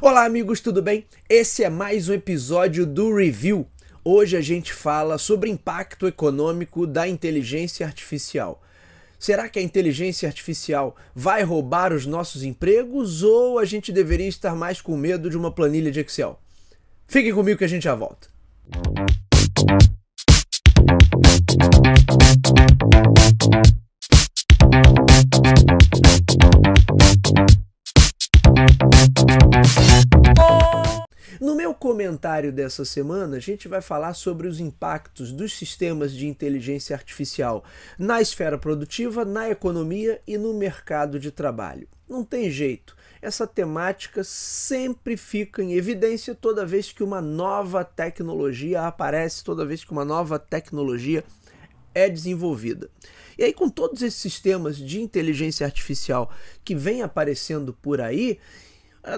Olá amigos, tudo bem? Esse é mais um episódio do Review. Hoje a gente fala sobre o impacto econômico da inteligência artificial. Será que a inteligência artificial vai roubar os nossos empregos ou a gente deveria estar mais com medo de uma planilha de Excel? Fiquem comigo que a gente já volta. No meu comentário dessa semana, a gente vai falar sobre os impactos dos sistemas de inteligência artificial na esfera produtiva, na economia e no mercado de trabalho. Não tem jeito, essa temática sempre fica em evidência toda vez que uma nova tecnologia aparece, toda vez que uma nova tecnologia é desenvolvida. E aí, com todos esses sistemas de inteligência artificial que vem aparecendo por aí,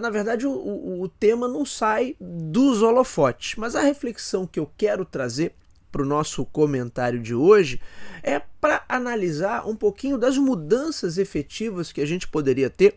na verdade, o tema não sai dos holofotes, mas a reflexão que eu quero trazer para o nosso comentário de hoje é para analisar um pouquinho das mudanças efetivas que a gente poderia ter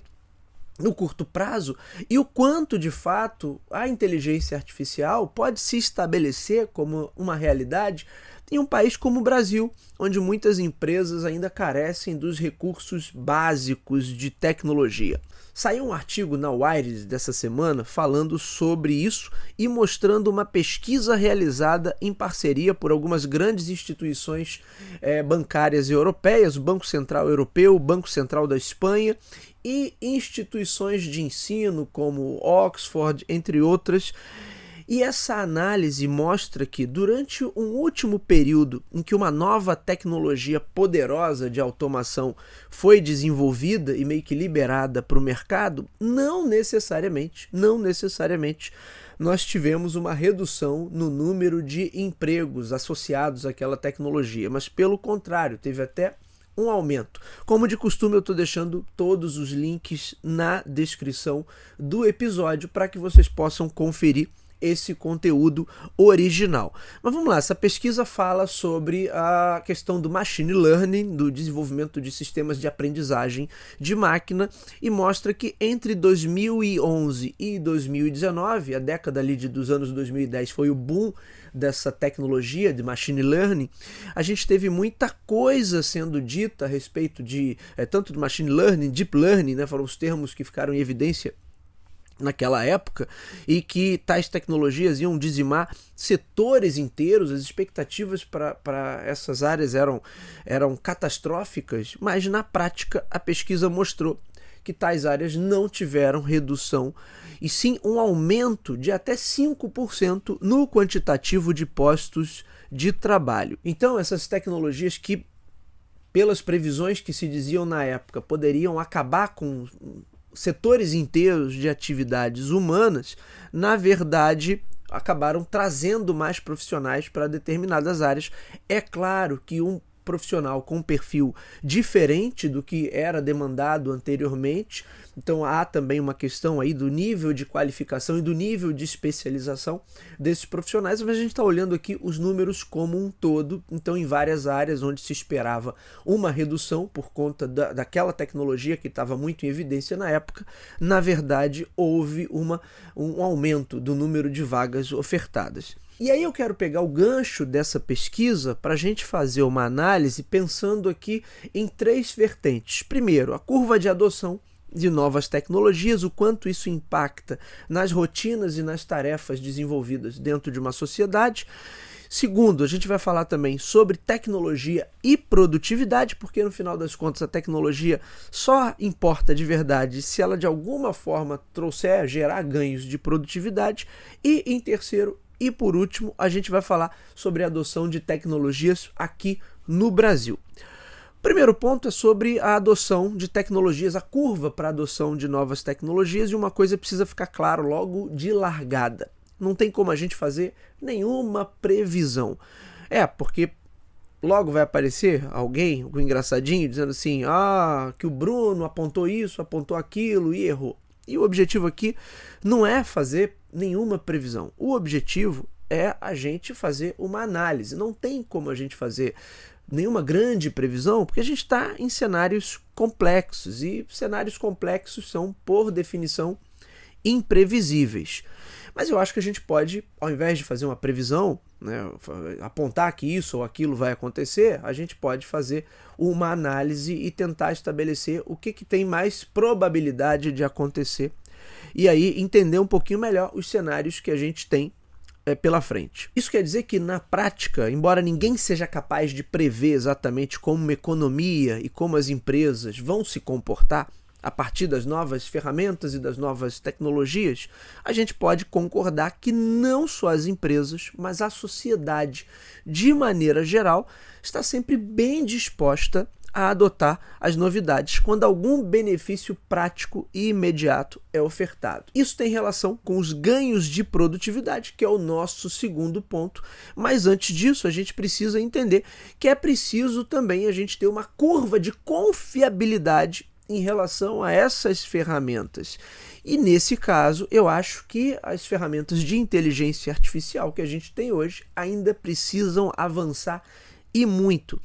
no curto prazo e o quanto, de fato, a inteligência artificial pode se estabelecer como uma realidade em um país como o Brasil, onde muitas empresas ainda carecem dos recursos básicos de tecnologia. Saiu um artigo na Wired dessa semana falando sobre isso e mostrando uma pesquisa realizada em parceria por algumas grandes instituições bancárias europeias, o Banco Central Europeu, o Banco Central da Espanha e instituições de ensino como Oxford, entre outras. E essa análise mostra que durante um último período em que uma nova tecnologia poderosa de automação foi desenvolvida e meio que liberada para o mercado, não necessariamente nós tivemos uma redução no número de empregos associados àquela tecnologia, mas pelo contrário, teve até um aumento. Como de costume, eu estou deixando todos os links na descrição do episódio para que vocês possam conferir esse conteúdo original. Mas vamos lá, essa pesquisa fala sobre a questão do machine learning, do desenvolvimento de sistemas de aprendizagem de máquina e mostra que entre 2011 e 2019, a década ali dos anos 2010 foi o boom dessa tecnologia de machine learning, a gente teve muita coisa sendo dita a respeito de tanto de machine learning, deep learning, né, foram os termos que ficaram em evidência naquela época, e que tais tecnologias iam dizimar setores inteiros, as expectativas para essas áreas eram catastróficas, mas na prática a pesquisa mostrou que tais áreas não tiveram redução, e sim um aumento de até 5% no quantitativo de postos de trabalho. Então essas tecnologias que, pelas previsões que se diziam na época, poderiam acabar com setores inteiros de atividades humanas, na verdade, acabaram trazendo mais profissionais para determinadas áreas. É claro que um profissional com um perfil diferente do que era demandado anteriormente, então há também uma questão aí do nível de qualificação e do nível de especialização desses profissionais, mas a gente está olhando aqui os números como um todo, então em várias áreas onde se esperava uma redução por conta daquela tecnologia que estava muito em evidência na época, na verdade houve um aumento do número de vagas ofertadas. E aí eu quero pegar o gancho dessa pesquisa para a gente fazer uma análise pensando aqui em três vertentes. Primeiro, a curva de adoção de novas tecnologias, o quanto isso impacta nas rotinas e nas tarefas desenvolvidas dentro de uma sociedade. Segundo, a gente vai falar também sobre tecnologia e produtividade, porque no final das contas a tecnologia só importa de verdade se ela de alguma forma gerar ganhos de produtividade. E em terceiro e por último, a gente vai falar sobre a adoção de tecnologias aqui no Brasil. O primeiro ponto é sobre a adoção de tecnologias, a curva para a adoção de novas tecnologias, e uma coisa precisa ficar claro logo de largada. Não tem como a gente fazer nenhuma previsão. Porque logo vai aparecer alguém, um engraçadinho, dizendo assim, que o Bruno apontou isso, apontou aquilo e errou. E o objetivo aqui não é fazer nenhuma previsão. O objetivo é a gente fazer uma análise. Não tem como a gente fazer nenhuma grande previsão, porque a gente está em cenários complexos, e cenários complexos são, por definição, imprevisíveis. Mas eu acho que a gente pode, ao invés de fazer uma previsão, né, apontar que isso ou aquilo vai acontecer, a gente pode fazer uma análise e tentar estabelecer o que tem mais probabilidade de acontecer. E aí entender um pouquinho melhor os cenários que a gente tem pela frente. Isso quer dizer que, na prática, embora ninguém seja capaz de prever exatamente como uma economia e como as empresas vão se comportar a partir das novas ferramentas e das novas tecnologias, a gente pode concordar que não só as empresas, mas a sociedade, de maneira geral, está sempre bem disposta a adotar as novidades quando algum benefício prático e imediato é ofertado. Isso tem relação com os ganhos de produtividade, que é o nosso segundo ponto, mas antes disso a gente precisa entender que é preciso também a gente ter uma curva de confiabilidade em relação a essas ferramentas. E nesse caso, eu acho que as ferramentas de inteligência artificial que a gente tem hoje ainda precisam avançar e muito.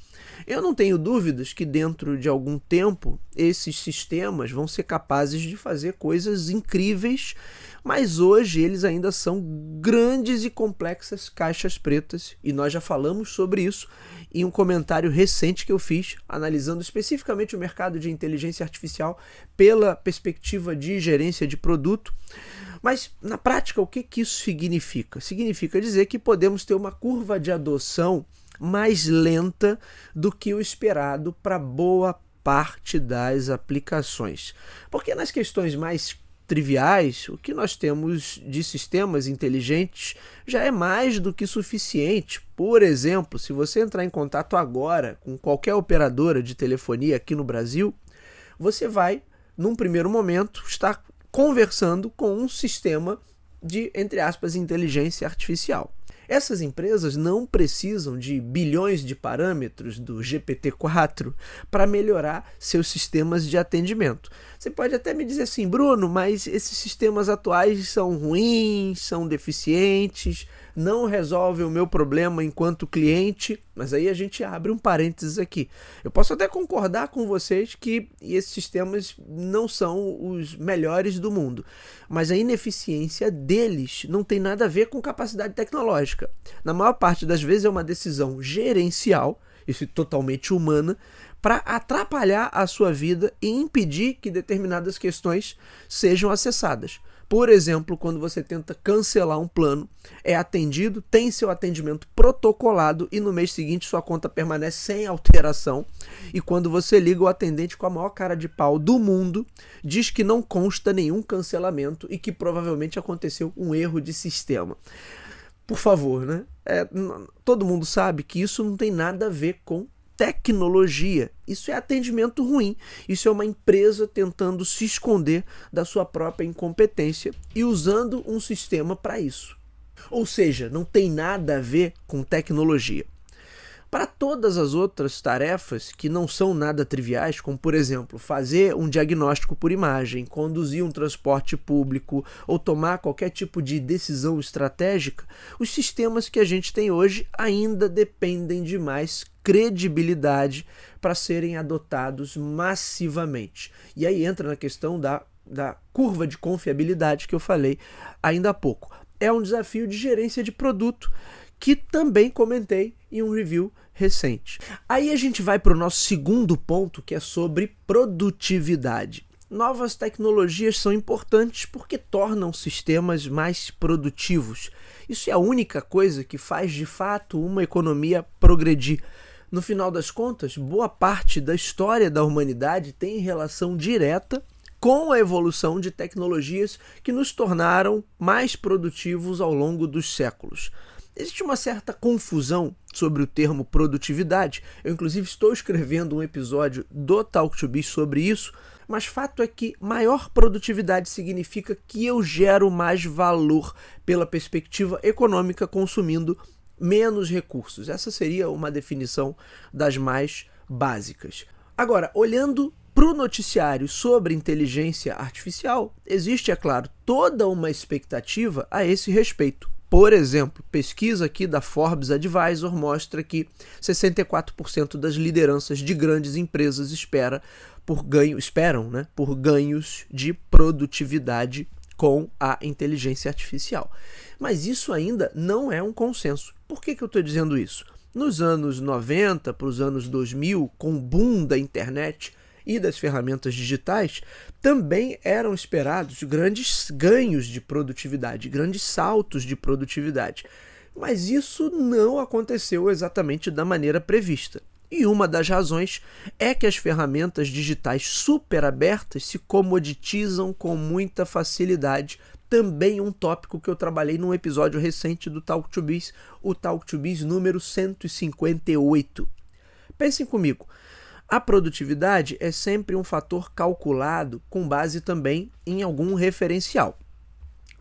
Eu não tenho dúvidas que dentro de algum tempo esses sistemas vão ser capazes de fazer coisas incríveis, mas hoje eles ainda são grandes e complexas caixas pretas, e nós já falamos sobre isso em um comentário recente que eu fiz, analisando especificamente o mercado de inteligência artificial pela perspectiva de gerência de produto. Mas, na prática, o que isso significa? Significa dizer que podemos ter uma curva de adoção mais lenta do que o esperado para boa parte das aplicações. Porque nas questões mais triviais, o que nós temos de sistemas inteligentes já é mais do que suficiente. Por exemplo, se você entrar em contato agora com qualquer operadora de telefonia aqui no Brasil, você vai, num primeiro momento, estar conversando com um sistema de, entre aspas, inteligência artificial. Essas empresas não precisam de bilhões de parâmetros do GPT-4 para melhorar seus sistemas de atendimento. Você pode até me dizer assim, Bruno, mas esses sistemas atuais são ruins, são deficientes, não resolvem o meu problema enquanto cliente, mas aí a gente abre um parênteses aqui. Eu posso até concordar com vocês que esses sistemas não são os melhores do mundo, mas a ineficiência deles não tem nada a ver com capacidade tecnológica. Na maior parte das vezes é uma decisão gerencial, isso é totalmente humana, para atrapalhar a sua vida e impedir que determinadas questões sejam acessadas. Por exemplo, quando você tenta cancelar um plano, é atendido, tem seu atendimento protocolado e no mês seguinte sua conta permanece sem alteração. E quando você liga, o atendente, com a maior cara de pau do mundo, diz que não consta nenhum cancelamento e que provavelmente aconteceu um erro de sistema. Por favor, né? Todo mundo sabe que isso não tem nada a ver com tecnologia. Isso é atendimento ruim. Isso é uma empresa tentando se esconder da sua própria incompetência e usando um sistema para isso. Ou seja, não tem nada a ver com tecnologia. Para todas as outras tarefas que não são nada triviais, como por exemplo, fazer um diagnóstico por imagem, conduzir um transporte público ou tomar qualquer tipo de decisão estratégica, os sistemas que a gente tem hoje ainda dependem de mais credibilidade para serem adotados massivamente. E aí entra na questão da curva de confiabilidade que eu falei ainda há pouco. É um desafio de gerência de produto que também comentei em um review recente. Aí a gente vai para o nosso segundo ponto, que é sobre produtividade. Novas tecnologias são importantes porque tornam sistemas mais produtivos. Isso é a única coisa que faz de fato uma economia progredir. No final das contas, boa parte da história da humanidade tem relação direta com a evolução de tecnologias que nos tornaram mais produtivos ao longo dos séculos. Existe uma certa confusão sobre o termo produtividade. Eu, inclusive, estou escrevendo um episódio do Talk to Biz sobre isso, mas fato é que maior produtividade significa que eu gero mais valor pela perspectiva econômica consumindo menos recursos. Essa seria uma definição das mais básicas. Agora, olhando para o noticiário sobre inteligência artificial, existe, é claro, toda uma expectativa a esse respeito. Por exemplo, pesquisa aqui da Forbes Advisor mostra que 64% das lideranças de grandes empresas esperam por ganhos de produtividade com a inteligência artificial. Mas isso ainda não é um consenso. Por que eu estou dizendo isso? Nos anos 90 para os anos 2000, com o boom da internet e das ferramentas digitais, também eram esperados grandes ganhos de produtividade, grandes saltos de produtividade. Mas isso não aconteceu exatamente da maneira prevista. E uma das razões é que as ferramentas digitais super abertas se comoditizam com muita facilidade. Também um tópico que eu trabalhei num episódio recente do Talk to Biz, o Talk to Biz número 158. Pensem comigo, a produtividade é sempre um fator calculado com base também em algum referencial.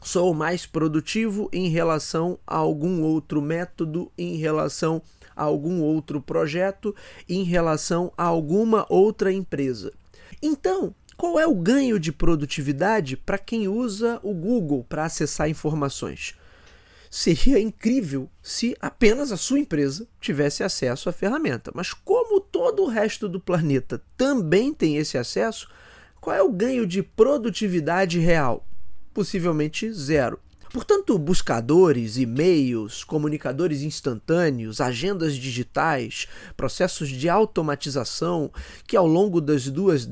Sou mais produtivo em relação a algum outro método, em relação a algum outro projeto, em relação a alguma outra empresa. Então, qual é o ganho de produtividade para quem usa o Google para acessar informações? Seria incrível se apenas a sua empresa tivesse acesso à ferramenta. Mas como todo o resto do planeta também tem esse acesso, qual é o ganho de produtividade real? Possivelmente zero. Portanto, buscadores, e-mails, comunicadores instantâneos, agendas digitais, processos de automatização que ao longo das duas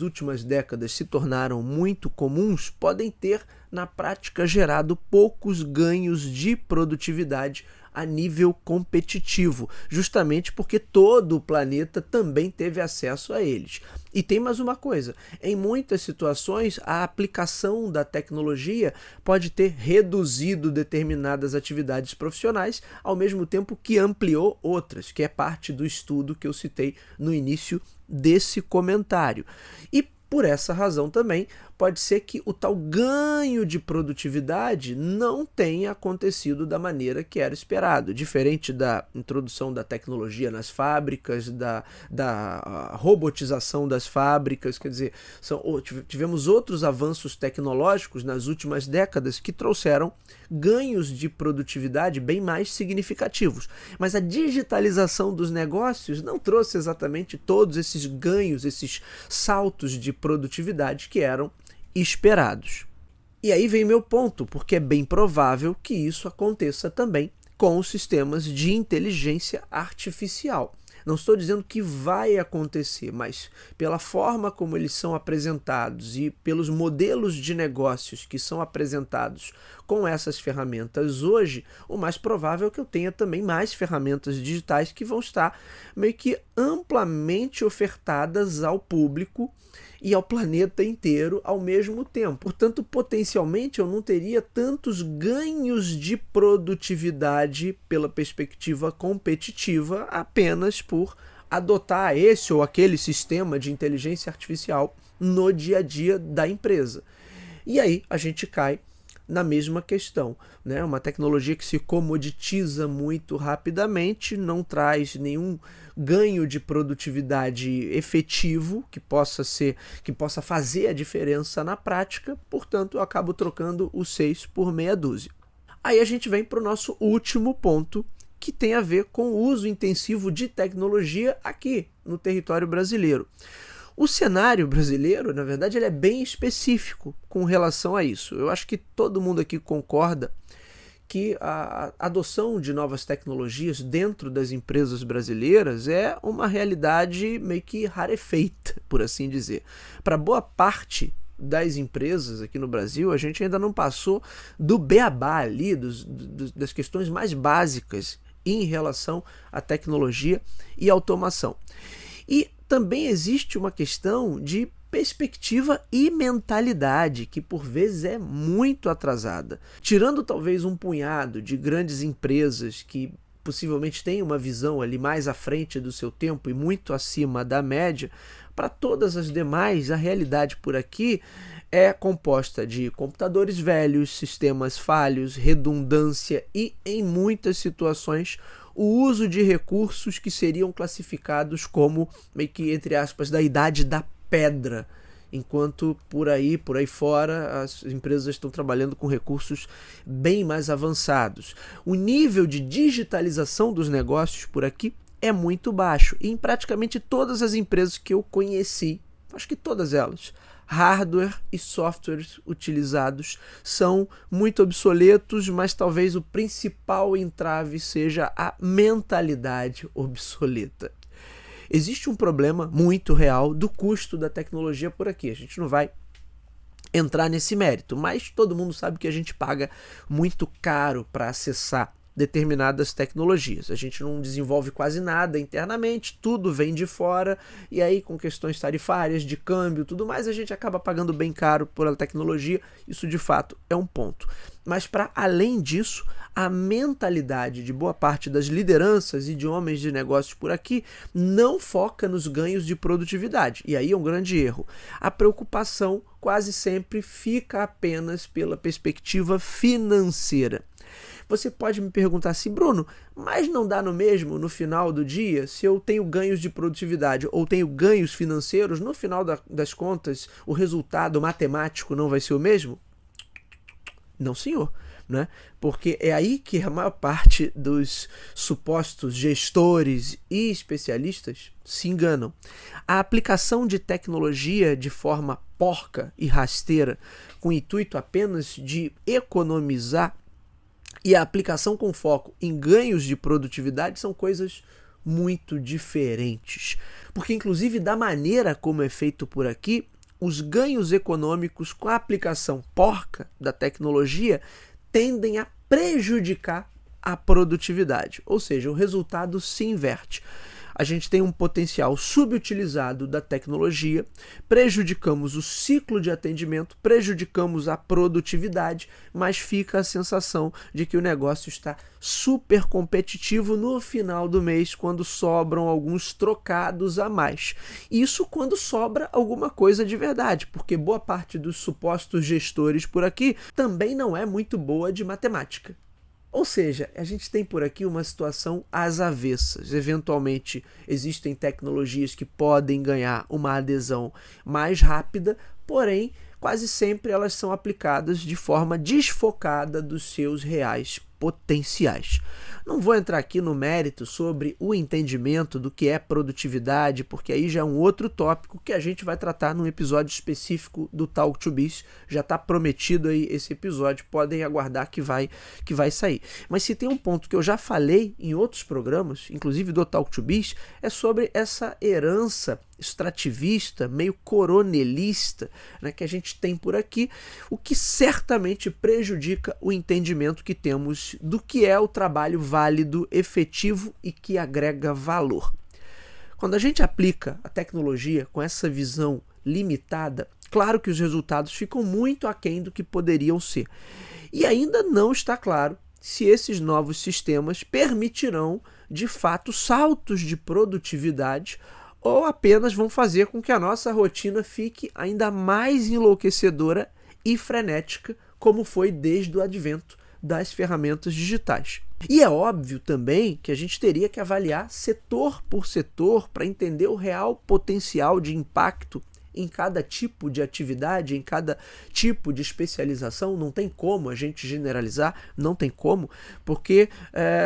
últimas décadas se tornaram muito comuns, podem ter na prática gerado poucos ganhos de produtividade a nível competitivo, justamente porque todo o planeta também teve acesso a eles. E tem mais uma coisa, em muitas situações a aplicação da tecnologia pode ter reduzido determinadas atividades profissionais, ao mesmo tempo que ampliou outras, que é parte do estudo que eu citei no início desse comentário. E por essa razão também pode ser que o tal ganho de produtividade não tenha acontecido da maneira que era esperado. Diferente da introdução da tecnologia nas fábricas, da robotização das fábricas, quer dizer, tivemos outros avanços tecnológicos nas últimas décadas que trouxeram ganhos de produtividade bem mais significativos. Mas a digitalização dos negócios não trouxe exatamente todos esses ganhos, esses saltos de produtividade que eram esperados. E aí vem meu ponto, porque é bem provável que isso aconteça também com os sistemas de inteligência artificial. Não estou dizendo que vai acontecer, mas pela forma como eles são apresentados e pelos modelos de negócios que são apresentados com essas ferramentas hoje, o mais provável é que eu tenha também mais ferramentas digitais que vão estar meio que amplamente ofertadas ao público e ao planeta inteiro ao mesmo tempo. Portanto, potencialmente eu não teria tantos ganhos de produtividade pela perspectiva competitiva apenas por adotar esse ou aquele sistema de inteligência artificial no dia a dia da empresa. E aí a gente cai na mesma questão, né? Uma tecnologia que se comoditiza muito rapidamente, não traz nenhum ganho de produtividade efetivo que possa fazer a diferença na prática, portanto eu acabo trocando o 6 por meia dúzia. Aí a gente vem para o nosso último ponto, que tem a ver com o uso intensivo de tecnologia aqui no território brasileiro. O cenário brasileiro, na verdade, ele é bem específico com relação a isso. Eu acho que todo mundo aqui concorda que a adoção de novas tecnologias dentro das empresas brasileiras é uma realidade meio que rarefeita, por assim dizer. Para boa parte das empresas aqui no Brasil, a gente ainda não passou do beabá ali, das questões mais básicas em relação à tecnologia e automação. E também existe uma questão de perspectiva e mentalidade que por vezes é muito atrasada. Tirando talvez um punhado de grandes empresas que possivelmente têm uma visão ali mais à frente do seu tempo e muito acima da média, para todas as demais a realidade por aqui é composta de computadores velhos, sistemas falhos, redundância e, em muitas situações, o uso de recursos que seriam classificados como, meio que, entre aspas, da idade da pedra, enquanto por aí fora as empresas estão trabalhando com recursos bem mais avançados. O nível de digitalização dos negócios por aqui é muito baixo e em praticamente todas as empresas que eu conheci, acho que todas elas, hardware e softwares utilizados são muito obsoletos, mas talvez o principal entrave seja a mentalidade obsoleta. Existe um problema muito real do custo da tecnologia por aqui. A gente não vai entrar nesse mérito, mas todo mundo sabe que a gente paga muito caro para acessar determinadas tecnologias. A gente não desenvolve quase nada internamente, tudo vem de fora, e aí com questões tarifárias, de câmbio, tudo mais, a gente acaba pagando bem caro por a tecnologia. Isso de fato é um ponto. Mas para além disso, a mentalidade de boa parte das lideranças e de homens de negócios por aqui não foca nos ganhos de produtividade. E aí é um grande erro. A preocupação quase sempre fica apenas pela perspectiva financeira. Você pode me perguntar assim, Bruno, mas não dá no mesmo no final do dia? Se eu tenho ganhos de produtividade ou tenho ganhos financeiros, no final das contas, o resultado matemático não vai ser o mesmo? Não, senhor. Né? Porque é aí que a maior parte dos supostos gestores e especialistas se enganam. A aplicação de tecnologia de forma porca e rasteira, com o intuito apenas de economizar, e a aplicação com foco em ganhos de produtividade são coisas muito diferentes. Porque, inclusive, da maneira como é feito por aqui, os ganhos econômicos com a aplicação porca da tecnologia tendem a prejudicar a produtividade. Ou seja, o resultado se inverte. A gente tem um potencial subutilizado da tecnologia, prejudicamos o ciclo de atendimento, prejudicamos a produtividade, mas fica a sensação de que o negócio está super competitivo no final do mês, quando sobram alguns trocados a mais. Isso quando sobra alguma coisa de verdade, porque boa parte dos supostos gestores por aqui também não é muito boa de matemática. Ou seja, a gente tem por aqui uma situação às avessas. Eventualmente, existem tecnologias que podem ganhar uma adesão mais rápida, porém, quase sempre elas são aplicadas de forma desfocada dos seus reais potenciais. Não vou entrar aqui no mérito sobre o entendimento do que é produtividade, porque aí já é um outro tópico que a gente vai tratar num episódio específico do Talk to Biz. Já está prometido aí esse episódio, podem aguardar que vai sair. Mas se tem um ponto que eu já falei em outros programas, inclusive do Talk to Biz, é sobre essa herança extrativista, meio coronelista, né, que a gente tem por aqui, o que certamente prejudica o entendimento que temos do que é o trabalho válido, efetivo e que agrega valor. Quando a gente aplica a tecnologia com essa visão limitada, claro que os resultados ficam muito aquém do que poderiam ser. E ainda não está claro se esses novos sistemas permitirão, de fato, saltos de produtividade ou apenas vão fazer com que a nossa rotina fique ainda mais enlouquecedora e frenética, como foi desde o advento das ferramentas digitais. E é óbvio também que a gente teria que avaliar setor por setor para entender o real potencial de impacto em cada tipo de atividade, em cada tipo de especialização. Não tem como a gente generalizar, não tem como, porque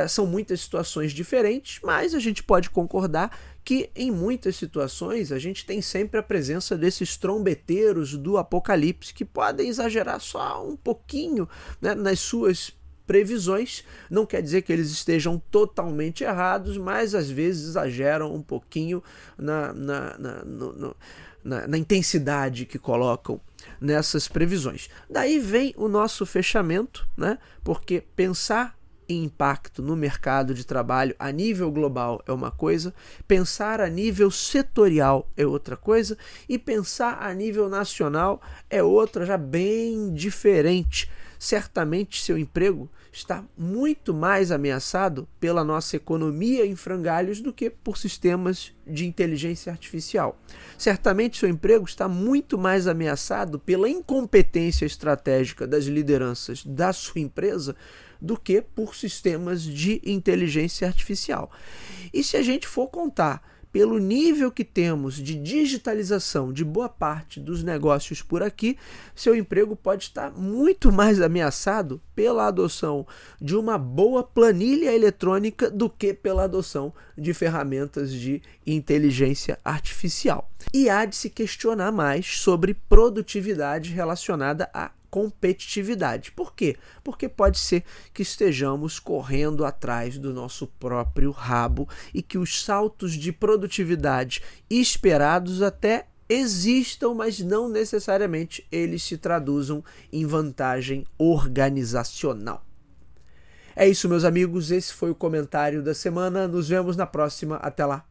são muitas situações diferentes, mas a gente pode concordar que em muitas situações a gente tem sempre a presença desses trombeteiros do apocalipse que podem exagerar só um pouquinho, né, nas suas previsões. Não quer dizer que eles estejam totalmente errados, mas às vezes exageram um pouquinho na intensidade que colocam nessas previsões. Daí vem o nosso fechamento, né? Porque pensar em impacto no mercado de trabalho a nível global é uma coisa, pensar a nível setorial é outra coisa e pensar a nível nacional é outra, já bem diferente. Certamente seu emprego está muito mais ameaçado pela nossa economia em frangalhos do que por sistemas de inteligência artificial. Certamente seu emprego está muito mais ameaçado pela incompetência estratégica das lideranças da sua empresa do que por sistemas de inteligência artificial. E se a gente for contar pelo nível que temos de digitalização de boa parte dos negócios por aqui, seu emprego pode estar muito mais ameaçado pela adoção de uma boa planilha eletrônica do que pela adoção de ferramentas de inteligência artificial. E há de se questionar mais sobre produtividade relacionada a competitividade. Por quê? Porque pode ser que estejamos correndo atrás do nosso próprio rabo e que os saltos de produtividade esperados até existam, mas não necessariamente eles se traduzam em vantagem organizacional. É isso, meus amigos. Esse foi o comentário da semana. Nos vemos na próxima. Até lá.